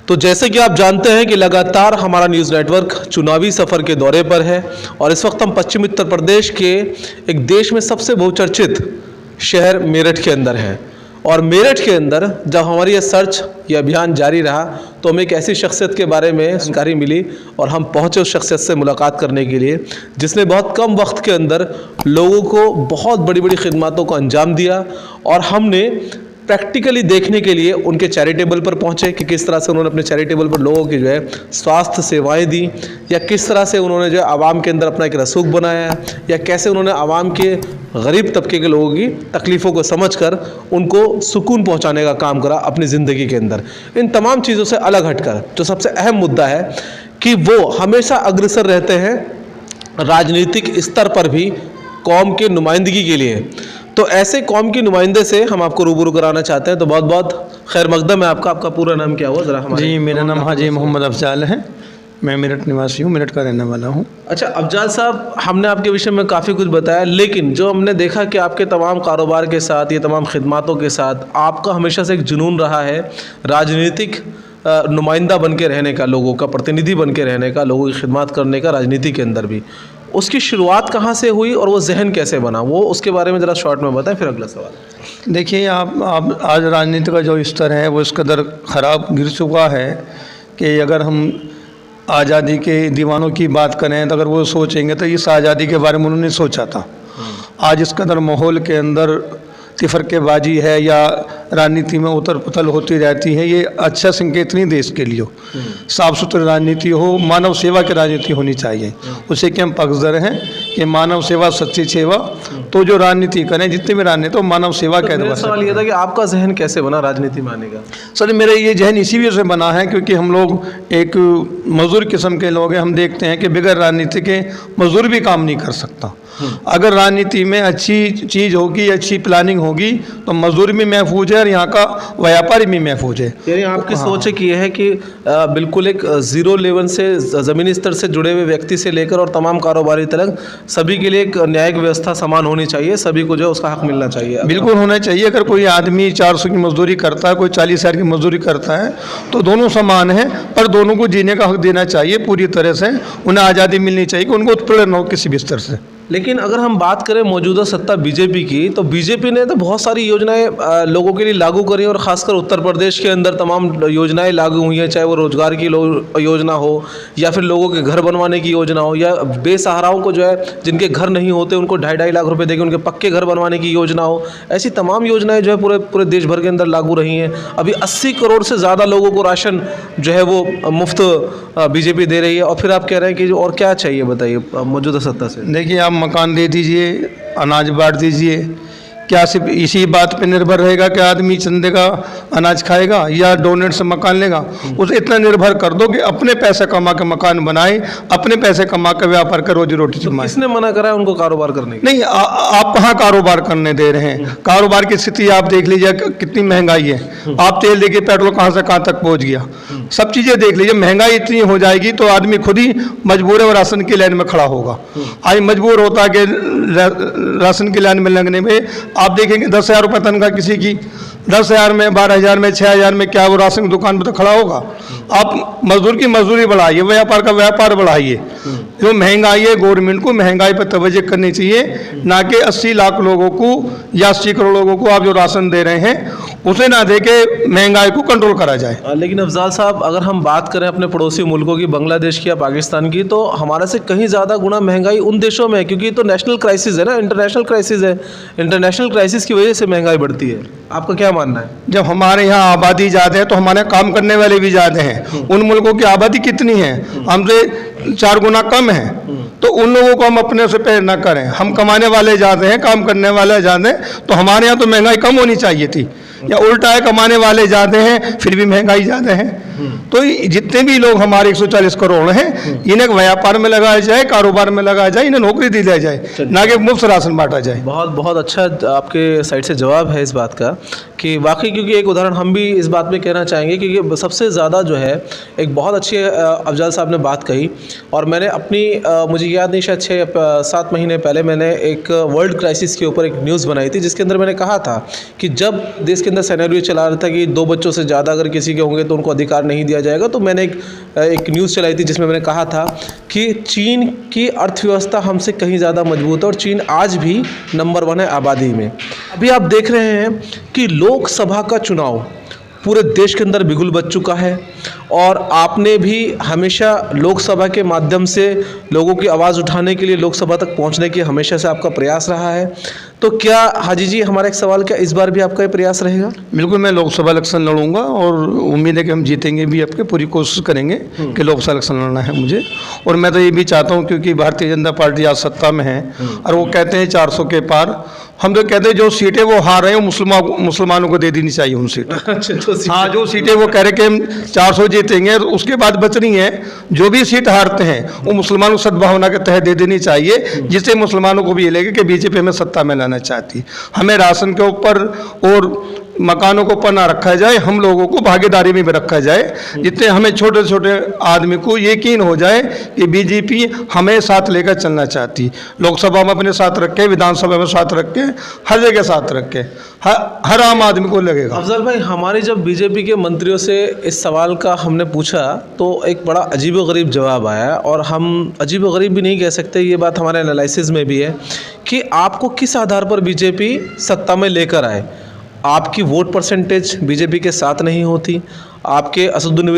तो जैसे कि आप जानते हैं कि लगातार हमारा न्यूज़ नेटवर्क चुनावी सफ़र के दौरे पर है और इस वक्त हम पश्चिमी उत्तर प्रदेश के एक देश में सबसे बहुचर्चित शहर मेरठ के अंदर हैं। और मेरठ के अंदर जब हमारी ये सर्च ये अभियान जारी रहा तो हमें एक ऐसी शख्सियत के बारे में जानकारी मिली और हम पहुंचे उस शख्सियत से मुलाकात करने के लिए जिसने बहुत कम वक्त के अंदर लोगों को बहुत बड़ी बड़ी खिदमतों को अंजाम दिया। और हमने प्रैक्टिकली देखने के लिए उनके चैरिटेबल पर पहुंचे कि किस तरह से उन्होंने अपने चैरिटेबल पर लोगों की जो है स्वास्थ्य सेवाएं दी, या किस तरह से उन्होंने जो है आवाम के अंदर अपना एक रसूख बनाया, या कैसे उन्होंने आवाम के गरीब तबके के लोगों की तकलीफ़ों को समझकर उनको सुकून पहुंचाने का काम करा अपनी ज़िंदगी के अंदर। इन तमाम चीज़ों से अलग हटकर जो सबसे अहम मुद्दा है कि वो हमेशा अग्रसर रहते हैं राजनीतिक स्तर पर भी कौम के नुमाइंदगी के लिए। तो ऐसे कौम के नुमाइंदे से हम आपको रूबरू कराना चाहते हैं। तो बहुत बहुत खैर मकदम है आपका। आपका पूरा नाम क्या हुआ ज़रा हमारे? जी, मेरा नाम हाजी मोहम्मद अफजाल है। मैं मेरठ निवासी हूँ, मेरठ का रहने वाला हूँ। अच्छा अफजाल साहब, हमने आपके विषय में काफ़ी कुछ बताया, लेकिन जो हमने देखा कि आपके तमाम कारोबार के साथ, ये तमाम खिदमतों के साथ आपका हमेशा से एक जुनून रहा है राजनीतिक नुमाइंदा बन के रहने का, लोगों का प्रतिनिधि बन के रहने का, लोगों की खिदमत करने का, राजनीति के अंदर भी। उसकी शुरुआत कहाँ से हुई और वो जहन कैसे बना, वो उसके बारे में ज़रा शॉर्ट में बताएं, फिर अगला सवाल। देखिए, आप आज राजनीति का जो स्तर है वो इस कदर ख़राब गिर चुका है कि अगर हम आज़ादी के दीवानों की बात करें तो अगर वो सोचेंगे तो इस आज़ादी के बारे में उन्होंने सोचा था। आज इस कदर माहौल के अंदर तिफरकेबाजी है या राजनीति में उथल पुथल होती रहती है, ये अच्छा संकेत नहीं देश के लिए। साफ़ सुथरी राजनीति हो, मानव सेवा की राजनीति होनी चाहिए। उसे कि हम पक्षधर हैं कि मानव सेवा सच्ची सेवा। तो जो राजनीति करें, जितने भी राजनीति तो मानव सेवा कह दो। सवाल ये था कि आपका जहन कैसे बना राजनीति में आने का? सर, मेरा ये जहन इसी वजह से बना है क्योंकि हम लोग एक मजदूर किस्म के लोग हैं। हम देखते हैं कि बगैर राजनीति के मजदूर भी काम नहीं कर सकता। अगर राजनीति में अच्छी चीज़ होगी, अच्छी प्लानिंग होगी तो मजदूर भी महफूज है और यहाँ का व्यापारी भी महफूज है। यानी आपकी सोच एक ये है कि बिल्कुल एक ज़ीरो लेवल से, ज़मीनी स्तर से जुड़े हुए व्यक्ति से लेकर और तमाम कारोबारी तक सभी के लिए एक न्यायिक व्यवस्था समान होनी चाहिए, सभी को जो है उसका हक मिलना चाहिए। बिल्कुल होना चाहिए। अगर कोई आदमी 400 की मजदूरी करता है, कोई 40,000 की मजदूरी करता है तो दोनों समान हैं, पर दोनों को जीने का हक देना चाहिए पूरी तरह से। उन्हें आज़ादी मिलनी चाहिए कि उनको उत्पीड़न हो किसी भी स्तर से। लेकिन अगर हम बात करें मौजूदा सत्ता बीजेपी की, तो बीजेपी ने तो बहुत सारी योजनाएं लोगों के लिए लागू करी और ख़ासकर उत्तर प्रदेश के अंदर तमाम योजनाएं लागू हुई हैं, चाहे वो रोज़गार की योजना हो या फिर लोगों के घर बनवाने की योजना हो, या बेसहाराओं को जो है जिनके घर नहीं होते उनको 2.5 लाख रुपए देकर उनके पक्के घर बनवाने की योजना हो। ऐसी तमाम योजनाएँ जो है पूरे देश भर के अंदर लागू रही हैं। अभी 80 करोड़ से ज़्यादा लोगों को राशन जो है वो मुफ्त बीजेपी दे रही है। और फिर आप कह रहे हैं कि और क्या चाहिए, बताइए मौजूदा सत्ता से? देखिए, आप मकान दे दीजिए, अनाज बांट दीजिए, क्या सिर्फ इसी बात पे निर्भर रहेगा कि आदमी चंदे का अनाज खाएगा या डोनेट से मकान लेगा? उसे इतना निर्भर कर दो कि अपने पैसे कमा के मकान बनाए, अपने पैसे कमा के व्यापार कर रोजी रोटी कमाए। किसने मना करा है उनको कारोबार करने? नहीं, आप कहाँ कारोबार करने दे रहे हैं? कारोबार की स्थिति आप देख लीजिए, कितनी महंगाई है। आप तेल देखिए, पेट्रोल कहाँ से कहाँ तक पहुँच गया। सब चीज़ें देख लीजिए। महंगाई इतनी हो जाएगी तो आदमी खुद ही मजबूर है और राशन की लाइन में खड़ा होगा। आज मजबूर होता है कि राशन की लाइन में लगने में। आप देखेंगे 10,000 रुपये तनख्वाह किसी की, 10,000 में, 12,000 में, 6,000 में क्या वो राशन की दुकान पर तो खड़ा होगा? आप मजदूर की मजदूरी बढ़ाइए, व्यापार का व्यापार बढ़ाइए। जो महंगाई है, गवर्नमेंट को महंगाई पर तवज्जो करनी चाहिए, ना कि 80 लाख लोगों को या 80 करोड़ लोगों को आप जो राशन दे रहे हैं उसे ना दे के महंगाई को कंट्रोल करा जाए। लेकिन अफजाल साहब, अगर हम बात करें अपने पड़ोसी मुल्कों की, बांग्लादेश की या पाकिस्तान की, तो हमारे से कहीं ज़्यादा गुना महंगाई उन देशों में है, क्योंकि तो नेशनल क्राइसिस है ना, इंटरनेशनल क्राइसिस है। इंटरनेशनल क्राइसिस की वजह से महंगाई बढ़ती है। आपका क्या मानना है? जब हमारे यहाँ आबादी ज़्यादा है तो हमारे काम करने वाले भी ज़्यादा हैं। उन मुल्कों की आबादी कितनी है? हमसे 4 गुना कम है। तो उन लोगों को हम अपने से पैर न करें। हम कमाने वाले ज़्यादा हैं, काम करने वाले ज़्यादा हैं, तो हमारे यहाँ तो महंगाई कम होनी चाहिए थी। या उल्टा है, कमाने वाले ज़्यादा हैं फिर भी महंगाई ज़्यादा है। तो जितने भी लोग हमारे 140 करोड़ हैं, इन्हें व्यापार में लगाया जाए, कारोबार में लगाया जाए, इन्हें नौकरी दी जाए, ना कि मुफ्त राशन बांटा जाए। बहुत बहुत अच्छा आपके साइड से जवाब है इस बात का कि वाकई, क्योंकि एक उदाहरण हम भी इस बात में कहना चाहेंगे क्योंकि सबसे ज़्यादा जो है एक बहुत अच्छी अफजाल साहब ने बात कही। और मैंने अपनी मुझे याद नहीं, शायद 6-7 महीने पहले मैंने एक वर्ल्ड क्राइसिस के ऊपर एक न्यूज़ बनाई थी, जिसके अंदर मैंने कहा था कि जब देश के अंदर सिनेरियो चला रहा था कि 2 बच्चों से ज़्यादा अगर किसी के होंगे तो उनको अधिकार नहीं दिया जाएगा। तो मैंने एक न्यूज़ चलाई थी जिसमें मैंने कहा था कि चीन की अर्थव्यवस्था हमसे कहीं ज़्यादा मजबूत है और चीन आज भी नंबर 1 है आबादी में। अभी आप देख रहे हैं कि लोकसभा का चुनाव पूरे देश के अंदर बिगुल बज चुका है और आपने भी हमेशा लोकसभा के माध्यम से लोगों की आवाज़ उठाने के लिए, लोकसभा तक पहुंचने की हमेशा से आपका प्रयास रहा है। तो क्या हाजी जी, हमारा एक सवाल, क्या इस बार भी आपका ये प्रयास रहेगा? बिल्कुल, मैं लोकसभा इलेक्शन लड़ूंगा और उम्मीद है कि हम जीतेंगे भी। आपके पूरी कोशिश करेंगे कि लोकसभा इलेक्शन लड़ना है मुझे। और मैं तो ये भी चाहता हूँ, क्योंकि भारतीय जनता पार्टी आज सत्ता में है और वो कहते हैं 400 के पार। हम तो कहते हैं जो सीटें वो हार रहे हैं मुसलमानों को दे देनी चाहिए उन सीटें। हाँ, जो सीटें वो कह रहे कि हम 400 जीतेंगे और उसके बाद बच रही हैं, जो भी सीट हारते हैं वो मुसलमानों को सद्भावना के तहत दे देनी चाहिए, जिससे मुसलमानों को भी ये लगे कि बीजेपी में सत्ता में लाना चाहती। हमें राशन के ऊपर और मकानों को ऊपर ना रखा जाए, हम लोगों को भागीदारी में भी रखा जाए, जितने हमें छोटे छोटे आदमी को यकीन हो जाए कि बीजेपी हमें साथ लेकर चलना चाहती। लोकसभा में अपने साथ रखे, विधानसभा में साथ रखे, हर जगह साथ रखे, हर आम आदमी को लगेगा। अफजल भाई, हमारे जब बीजेपी के मंत्रियों से इस सवाल का हमने पूछा तो एक बड़ा अजीबोगरीब जवाब आया, और हम अजीबोगरीब भी नहीं कह सकते, ये बात हमारे एनालिसिस में भी है कि आपको किस आधार पर बीजेपी सत्ता में लेकर आए। आपकी वोट परसेंटेज बीजेपी के साथ नहीं होती, आपके असदुद्दीन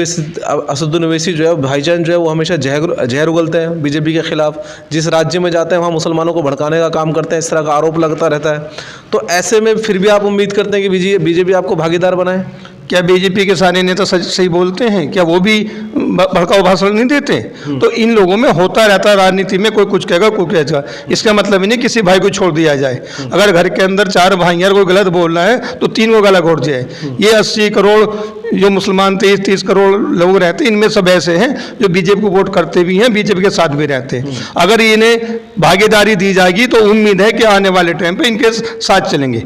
ओवैसी जो है, भाईजान जो है, वो हमेशा जहर उगलते हैं बीजेपी के खिलाफ। जिस राज्य में जाते हैं वहाँ मुसलमानों को भड़काने का काम करते हैं, इस तरह का आरोप लगता रहता है। तो ऐसे में फिर भी आप उम्मीद करते हैं कि बीजेपी आपको भागीदार बनाए? क्या बीजेपी के सारे नेता सही बोलते हैं? क्या वो भी भड़काऊ भाषण नहीं देते? तो इन लोगों में होता रहता है, राजनीति में कोई कुछ कहेगा, कोई कहेगा। इसका मतलब ही नहीं किसी भाई को छोड़ दिया जाए। अगर घर के अंदर 4 भाई कोई गलत बोल रहा है तो 3 को गला घोट जाए। ये 80 करोड़ जो मुसलमान 30 करोड़ लोग रहते हैं, इनमें सब ऐसे हैं जो बीजेपी को वोट करते भी हैं, बीजेपी के साथ भी रहते हैं। अगर इन्हें भागीदारी दी जाएगी तो उम्मीद है कि आने वाले टाइम पे इनके साथ चलेंगे।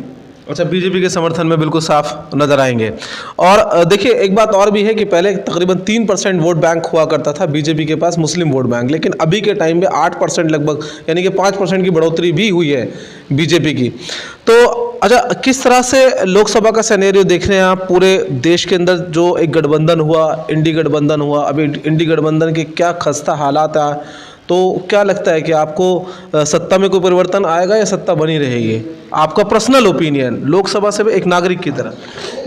अच्छा, बीजेपी के समर्थन में बिल्कुल साफ नजर आएंगे। और देखिए, एक बात और भी है कि पहले तकरीबन 3% वोट बैंक हुआ करता था बीजेपी के पास, मुस्लिम वोट बैंक, लेकिन अभी के टाइम में 8% लगभग, यानी कि 5% की बढ़ोतरी भी हुई है बीजेपी की। तो अच्छा, किस तरह से लोकसभा का सिनेरियो देख रहे हैं आप? पूरे देश के अंदर जो एक गठबंधन हुआ, इंडी गठबंधन हुआ, अभी इंडी गठबंधन के क्या खस्ता हालात है, तो क्या लगता है कि आपको सत्ता में कोई परिवर्तन आएगा या सत्ता बनी रहेगी? आपका पर्सनल ओपिनियन लोकसभा से एक नागरिक की तरह।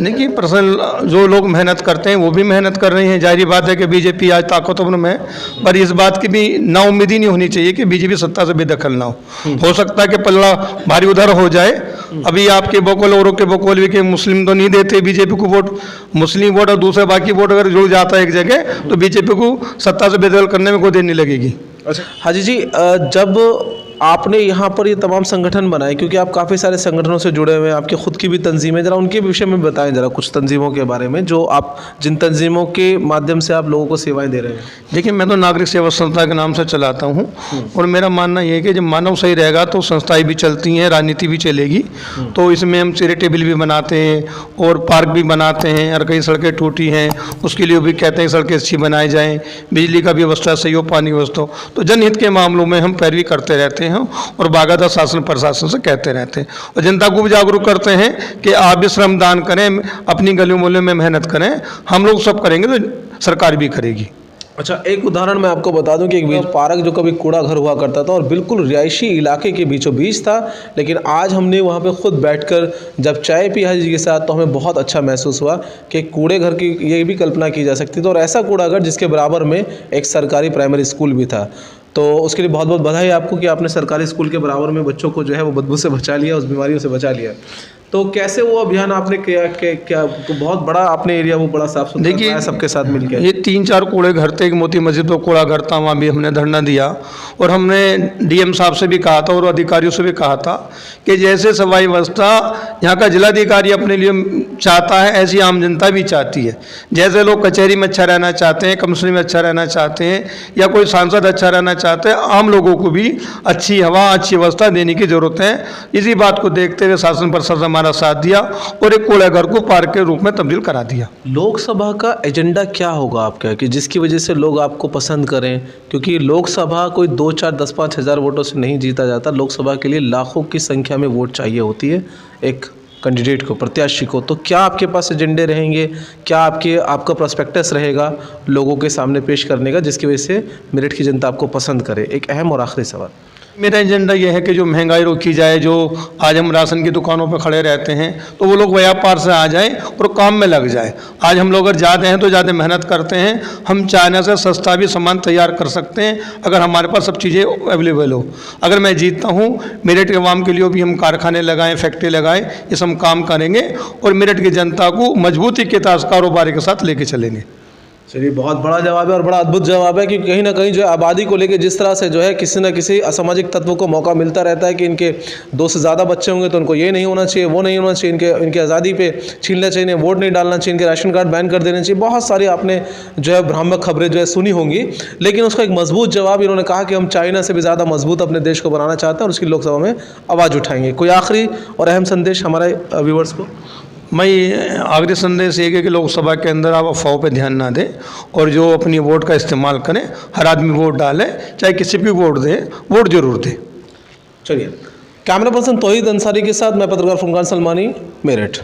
देखिए, पर्सनल जो लोग मेहनत करते हैं वो भी मेहनत कर रहे हैं। जाहिर बात है कि बीजेपी आज ताकतवर में है, पर इस बात की भी नाउम्मीदी नहीं होनी चाहिए कि बीजेपी सत्ता से बेदखल ना हो सकता है कि पल्ला भारी उधर हो जाए। अभी आपके बकौल औरों के बकौल भी कि मुस्लिम तो नहीं देते बीजेपी को वोट, मुस्लिम वोट और दूसरे बाकी वोट अगर जुड़ जाता है एक जगह तो बीजेपी को सत्ता से बेदखल करने में कोई देर नहीं लगेगी। अच्छा हाजी जी, जब आपने यहाँ पर ये तमाम संगठन बनाए, क्योंकि आप काफ़ी सारे संगठनों से जुड़े हुए हैं, आपकी खुद की भी तंजीम है, ज़रा उनके विषय में बताएं, ज़रा कुछ तंजीमों के बारे में जो आप, जिन तंजीमों के माध्यम से आप लोगों को सेवाएं दे रहे हैं। देखिए, मैं तो नागरिक सेवा संस्था के नाम से चलाता हूँ और मेरा मानना ये है कि जब मानव सही रहेगा तो संस्थाएं भी चलती हैं, राजनीति भी चलेगी। तो इसमें हम चैरिटेबल भी बनाते हैं और पार्क भी बनाते हैं, और कई सड़कें टूटी हैं उसके लिए भी कहते हैं सड़कें अच्छी बनाई जाएँ, बिजली का व्यवस्था सही हो, पानी की व्यवस्था हो। तो जनहित के मामलों में हम पैरवी करते रहते हैं और बाकायदा शासन प्रशासन से कहते रहते हैं और जनता को भी जागरूक करते हैं कि आप भी श्रमदान करें, अपनी गलियों मोहल्लों में मेहनत करें। हम लोग सब करेंगे तो सरकार भी करेगी। अच्छा, एक उदाहरण मैं आपको बता दूं कि एक पार्क जो कभी कूड़ा घर हुआ करता था और बिल्कुल रिहायशी इलाके के बीचों बीच था, लेकिन आज हमने वहाँ पे खुद बैठकर जब चाय पी हाजी के साथ तो हमें बहुत अच्छा महसूस हुआ कि कूड़े घर की ये भी कल्पना की जा सकती थी, और ऐसा कूड़ा घर जिसके बराबर में एक सरकारी प्राइमरी स्कूल भी था। तो उसके लिए बहुत बहुत बधाई आपको कि आपने सरकारी स्कूल के बराबर में बच्चों को जो है वो बदबू से बचा लिया, उस बीमारियों से बचा लिया। तो कैसे वो अभियान आपने किया? क्या बहुत बड़ा आपने एरिया वो बड़ा साफ सुथरा, देखिए सबके साथ मिलकर ये 3-4 कूड़े घर थे। एक मोती मस्जिद पर कूड़ा घर था, वहाँ भी हमने धरना दिया और हमने डीएम साहब से भी कहा था और अधिकारियों से भी कहा था कि जैसे सफाई व्यवस्था यहाँ का जिलाधिकारी अपने लिए चाहता है, ऐसी आम जनता भी चाहती है। जैसे लोग कचहरी में अच्छा रहना चाहते हैं, कमिश्नरी में अच्छा रहना चाहते हैं, या कोई सांसद अच्छा रहना चाहते हैं, आम लोगों को भी अच्छी हवा, अच्छी व्यवस्था देने की जरूरत है। इसी बात को देखते हुए शासन प्रशासन हमारा साथ दिया और एक कूड़ा घर को पार्क के रूप में तब्दील करा दिया। लोकसभा का एजेंडा क्या होगा आपका कि जिसकी वजह से लोग आपको पसंद करें? क्योंकि लोकसभा कोई 2, 4, 10, 5 हज़ार वोटों से नहीं जीता जाता। लोकसभा के लिए लाखों की संख्या में वोट चाहिए होती है एक कैंडिडेट को, प्रत्याशी को, तो क्या आपके पास एजेंडे रहेंगे, क्या आपका प्रोस्पेक्टस रहेगा लोगों के सामने पेश करने का, जिसकी वजह से मेरठ की जनता आपको पसंद करे? एक अहम और आखिरी सवाल। मेरा एजेंडा यह है कि जो महंगाई रोकी जाए, जो आज हम राशन की दुकानों पर खड़े रहते हैं तो वो लोग व्यापार से आ जाएं और काम में लग जाए। आज हम लोग अगर जाते हैं तो ज़्यादा मेहनत करते हैं, हम चाइना से सस्ता भी सामान तैयार कर सकते हैं अगर हमारे पास सब चीज़ें अवेलेबल हो। अगर मैं जीतता हूँ, मेरठ के आवाम के लिए भी हम कारखाने लगाएं, फैक्ट्री लगाएं, ये सब काम करेंगे और मेरठ की जनता को मजबूती के साथ कारोबार के साथ लेके चलेंगे। चलिए, बहुत बड़ा जवाब है और बड़ा अद्भुत जवाब है कि कहीं ना कहीं जो है आबादी को लेकर जिस तरह से जो है किसी न किसी असामाजिक तत्वों को मौका मिलता रहता है कि इनके 2 से ज़्यादा बच्चे होंगे तो उनको ये नहीं होना चाहिए, वो नहीं होना चाहिए, इनके आज़ादी पे छीनना चाहिए, वोट नहीं डालना चाहिए, इनके राशन कार्ड बैन कर देने चाहिए। बहुत सारी आपने जो है भ्रामक खबरें जो है सुनी होंगी, लेकिन उसका एक मजबूत जवाब इन्होंने कहा कि हम चाइना से भी ज़्यादा मजबूत अपने देश को बनाना चाहते हैं और उसकी लोकसभा में आवाज़ उठाएंगे। कोई आखिरी और अहम संदेश हमारे व्यूवर्स को? मैं आखिरी संदेश एक है कि लोकसभा के अंदर आप अफवाहों पे ध्यान ना दें और जो अपनी वोट का इस्तेमाल करें। हर आदमी वोट डाले, चाहे किसी भी वोट दे, वोट जरूर दे। चलिए, कैमरा पर्सन तौहीद अंसारी के साथ मैं पत्रकार फुरकान सलमानी, मेरठ।